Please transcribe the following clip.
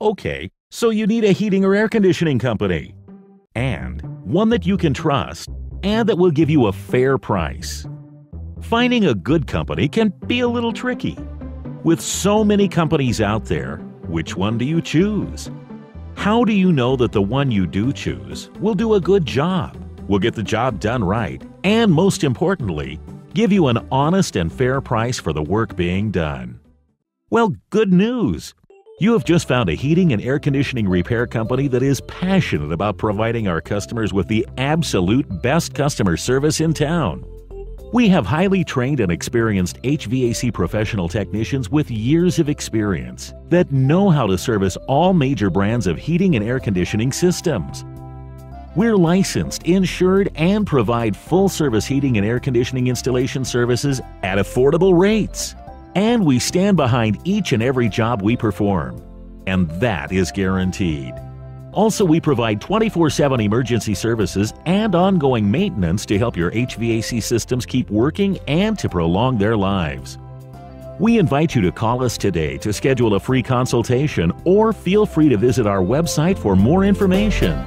Okay, so you need a heating or air conditioning company. And one that you can trust, and that will give you a fair price. Finding a good company can be a little tricky. With so many companies out there, which one do you choose? How do you know that the one you do choose will do a good job, will get the job done right, and most importantly, give you an honest and fair price for the work being done? Well, good news! You have just found a heating and air conditioning repair company that is passionate about providing our customers with the absolute best customer service in town. We have highly trained and experienced HVAC professional technicians with years of experience that know how to service all major brands of heating and air conditioning systems. We're licensed, insured, and provide full-service heating and air conditioning installation services at affordable rates. And we stand behind each and every job we perform. And that is guaranteed. Also, we provide 24/7 emergency services and ongoing maintenance to help your HVAC systems keep working and to prolong their lives. We invite you to call us today to schedule a free consultation, or feel free to visit our website for more information.